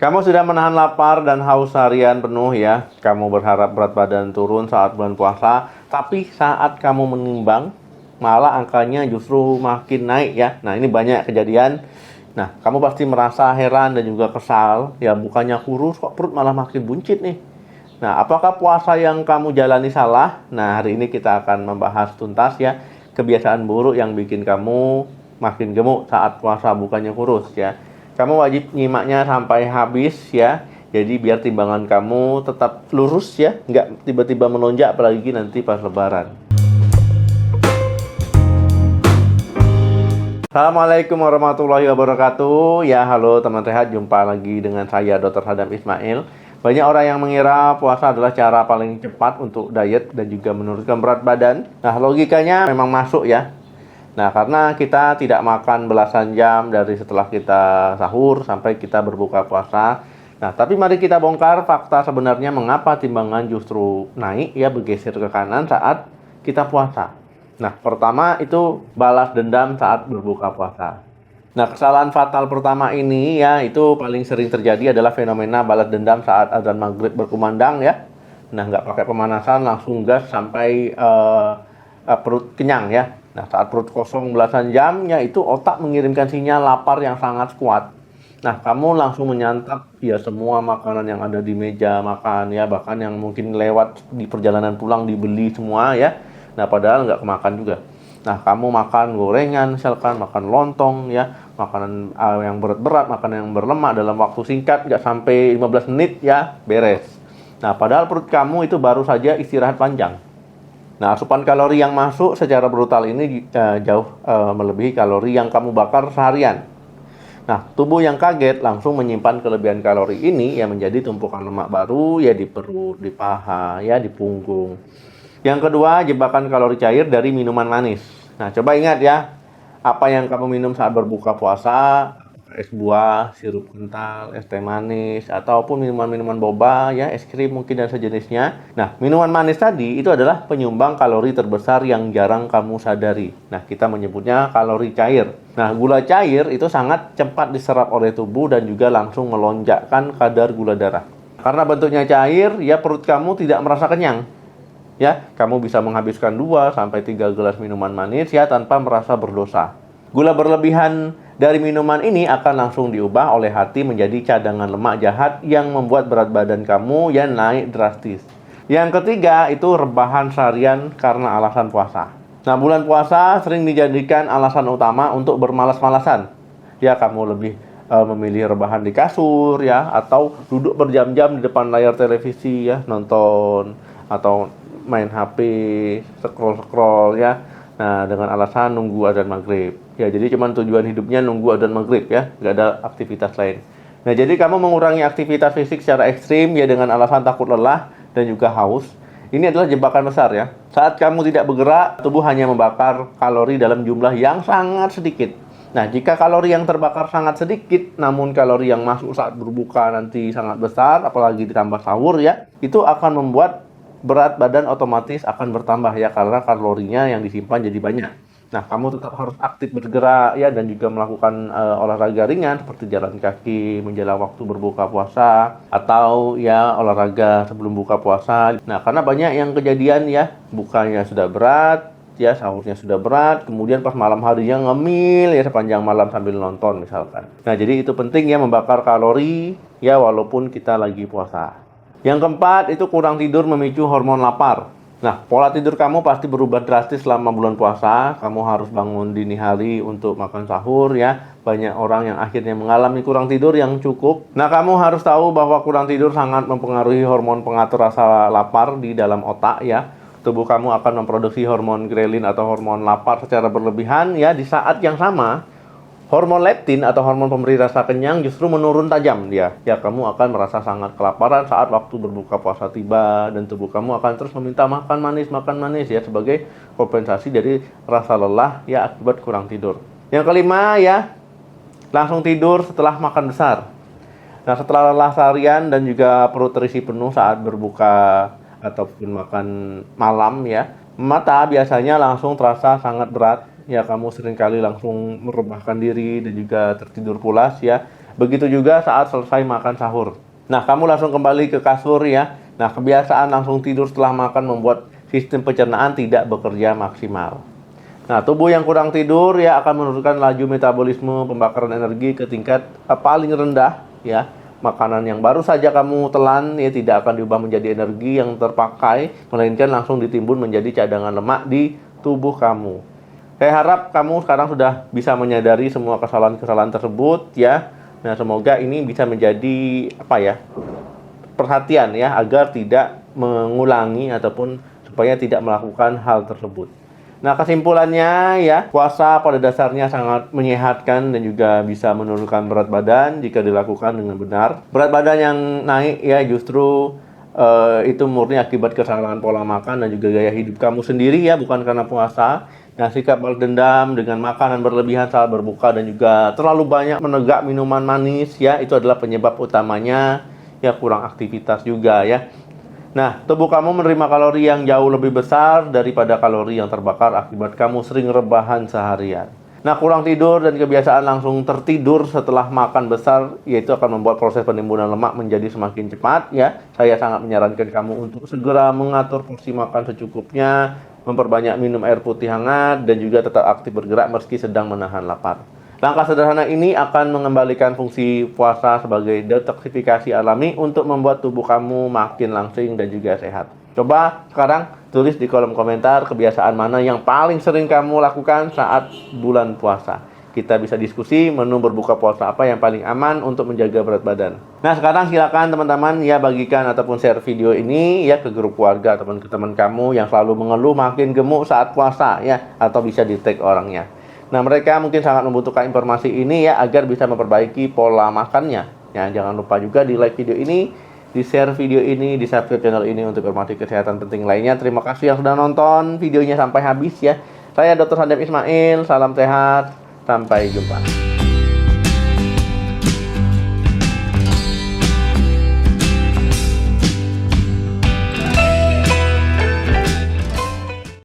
Kamu sudah menahan lapar dan haus harian penuh ya. Kamu berharap berat badan turun saat bulan puasa, tapi saat kamu menimbang, malah angkanya justru makin naik ya. Nah, ini banyak kejadian. Nah, kamu pasti merasa heran dan juga kesal. Ya, bukannya kurus, kok perut malah makin buncit nih. Nah, apakah puasa yang kamu jalani salah? Nah, hari ini kita akan membahas tuntas ya kebiasaan buruk yang bikin kamu makin gemuk saat puasa bukannya kurus ya. Kamu wajib nyimaknya sampai habis ya. Jadi biar timbangan kamu tetap lurus ya, nggak tiba-tiba melonjak apalagi nanti pas lebaran. Assalamualaikum warahmatullahi wabarakatuh. Ya, halo teman sehat, jumpa lagi dengan saya Dr. Sadam Ismail. Banyak orang yang mengira puasa adalah cara paling cepat untuk diet dan juga menurunkan berat badan. Nah, logikanya memang masuk ya. Nah, karena kita tidak makan belasan jam dari setelah kita sahur sampai kita berbuka puasa. Nah, tapi mari kita bongkar fakta sebenarnya mengapa timbangan justru naik ya, bergeser ke kanan saat kita puasa. Nah, pertama itu balas dendam saat berbuka puasa. Nah, kesalahan fatal pertama ini ya, itu paling sering terjadi adalah fenomena balas dendam saat azan maghrib berkumandang ya. Nah, nggak pakai pemanasan, langsung gas sampai perut kenyang ya. Nah, saat perut kosong belasan jam, ya itu otak mengirimkan sinyal lapar yang sangat kuat. Nah, kamu langsung menyantap ya semua makanan yang ada di meja makan ya, bahkan yang mungkin lewat di perjalanan pulang dibeli semua ya. Nah, padahal nggak kemakan juga. Nah, kamu makan gorengan, misalkan makan lontong ya, makanan yang berat-berat, makanan yang berlemak dalam waktu singkat, nggak sampai 15 menit ya, beres. Nah, padahal perut kamu itu baru saja istirahat panjang. Nah, asupan kalori yang masuk secara brutal ini jauh melebihi kalori yang kamu bakar seharian. Nah, tubuh yang kaget langsung menyimpan kelebihan kalori ini yang menjadi tumpukan lemak baru ya di perut, di paha, ya di punggung. Yang kedua, jebakan kalori cair dari minuman manis. Nah, coba ingat ya, apa yang kamu minum saat berbuka puasa, es buah, sirup kental, es teh manis, ataupun minuman-minuman boba, ya, es krim mungkin dan sejenisnya. Nah, minuman manis tadi itu adalah penyumbang kalori terbesar yang jarang kamu sadari. Nah, kita menyebutnya kalori cair. Nah, gula cair itu sangat cepat diserap oleh tubuh dan juga langsung melonjakkan kadar gula darah. Karena bentuknya cair, ya perut kamu tidak merasa kenyang. Ya, kamu bisa menghabiskan 2-3 gelas minuman manis ya tanpa merasa berdosa. Gula berlebihan dari minuman ini akan langsung diubah oleh hati menjadi cadangan lemak jahat yang membuat berat badan kamu yang naik drastis. Yang ketiga itu rebahan seharian karena alasan puasa. Nah, bulan puasa sering dijadikan alasan utama untuk bermalas-malasan. Ya, kamu lebih memilih rebahan di kasur ya, atau duduk berjam-jam di depan layar televisi ya, nonton atau main HP, scroll-scroll ya. Nah, dengan alasan nunggu adzan maghrib. Ya, jadi cuma tujuan hidupnya nunggu adzan maghrib ya, nggak ada aktivitas lain. Nah, jadi kamu mengurangi aktivitas fisik secara ekstrim ya dengan alasan takut lelah dan juga haus. Ini adalah jebakan besar ya. Saat kamu tidak bergerak, tubuh hanya membakar kalori dalam jumlah yang sangat sedikit. Nah, jika kalori yang terbakar sangat sedikit, namun kalori yang masuk saat berbuka nanti sangat besar, apalagi ditambah sahur ya, itu akan membuat berat badan otomatis akan bertambah ya, karena kalorinya yang disimpan jadi banyak. Nah, kamu tetap harus aktif bergerak ya dan juga melakukan olahraga ringan seperti jalan kaki menjelang waktu berbuka puasa atau ya olahraga sebelum buka puasa. Nah, karena banyak yang kejadian ya, bukanya sudah berat, ya sahurnya sudah berat, kemudian pas malam harinya ngemil ya sepanjang malam sambil nonton misalkan. Nah, jadi itu penting ya membakar kalori ya walaupun kita lagi puasa. Yang keempat itu kurang tidur memicu hormon lapar. Nah, pola tidur kamu pasti berubah drastis selama bulan puasa. Kamu harus bangun dini hari untuk makan sahur ya. Banyak orang yang akhirnya mengalami kurang tidur yang cukup. Nah, kamu harus tahu bahwa kurang tidur sangat mempengaruhi hormon pengatur rasa lapar di dalam otak ya. Tubuh kamu akan memproduksi hormon grelin atau hormon lapar secara berlebihan ya. Di saat yang sama, hormon leptin atau hormon pemberi rasa kenyang justru menurun tajam dia. Ya, kamu akan merasa sangat kelaparan saat waktu berbuka puasa tiba dan tubuh kamu akan terus meminta makan manis ya sebagai kompensasi dari rasa lelah ya akibat kurang tidur. Yang kelima ya, langsung tidur setelah makan besar. Nah, setelah lelah seharian dan juga perut terisi penuh saat berbuka ataupun makan malam ya, mata biasanya langsung terasa sangat berat. Ya, kamu seringkali langsung merebahkan diri dan juga tertidur pulas ya. Begitu juga saat selesai makan sahur. Nah, kamu langsung kembali ke kasur ya. Nah, kebiasaan langsung tidur setelah makan membuat sistem pencernaan tidak bekerja maksimal. Nah, tubuh yang kurang tidur ya akan menurunkan laju metabolisme pembakaran energi ke tingkat paling rendah ya. Makanan yang baru saja kamu telan ya tidak akan diubah menjadi energi yang terpakai, melainkan langsung ditimbun menjadi cadangan lemak di tubuh kamu. Saya harap kamu sekarang sudah bisa menyadari semua kesalahan-kesalahan tersebut ya. Nah, semoga ini bisa menjadi perhatian ya agar tidak mengulangi ataupun supaya tidak melakukan hal tersebut. Nah, kesimpulannya ya, puasa pada dasarnya sangat menyehatkan dan juga bisa menurunkan berat badan jika dilakukan dengan benar. Berat badan yang naik ya justru itu murni akibat kesalahan pola makan dan juga gaya hidup kamu sendiri ya, bukan karena puasa. Nah, sikap balas dendam dengan makanan berlebihan saat berbuka dan juga terlalu banyak menegak minuman manis ya, itu adalah penyebab utamanya ya, kurang aktivitas juga ya. Nah, tubuh kamu menerima kalori yang jauh lebih besar daripada kalori yang terbakar akibat kamu sering rebahan seharian. Nah, kurang tidur dan kebiasaan langsung tertidur setelah makan besar, yaitu akan membuat proses penimbunan lemak menjadi semakin cepat ya. Saya sangat menyarankan kamu untuk segera mengatur porsi makan secukupnya, memperbanyak minum air putih hangat, dan juga tetap aktif bergerak meski sedang menahan lapar. Langkah sederhana ini akan mengembalikan fungsi puasa sebagai detoksifikasi alami untuk membuat tubuh kamu makin langsing dan juga sehat. Coba sekarang tulis di kolom komentar kebiasaan mana yang paling sering kamu lakukan saat bulan puasa. Kita bisa diskusi menu berbuka puasa apa yang paling aman untuk menjaga berat badan. Nah, sekarang silakan teman-teman ya bagikan ataupun share video ini ya ke grup keluarga ataupun ke teman kamu yang selalu mengeluh makin gemuk saat puasa ya, atau bisa di tag orangnya. Nah, mereka mungkin sangat membutuhkan informasi ini ya agar bisa memperbaiki pola makannya. Ya, jangan lupa juga di like video ini, di share video ini, di subscribe channel ini untuk informasi kesehatan penting lainnya. Terima kasih yang sudah nonton videonya sampai habis ya. Saya Dr. Hadam Ismail, salam sehat, sampai jumpa.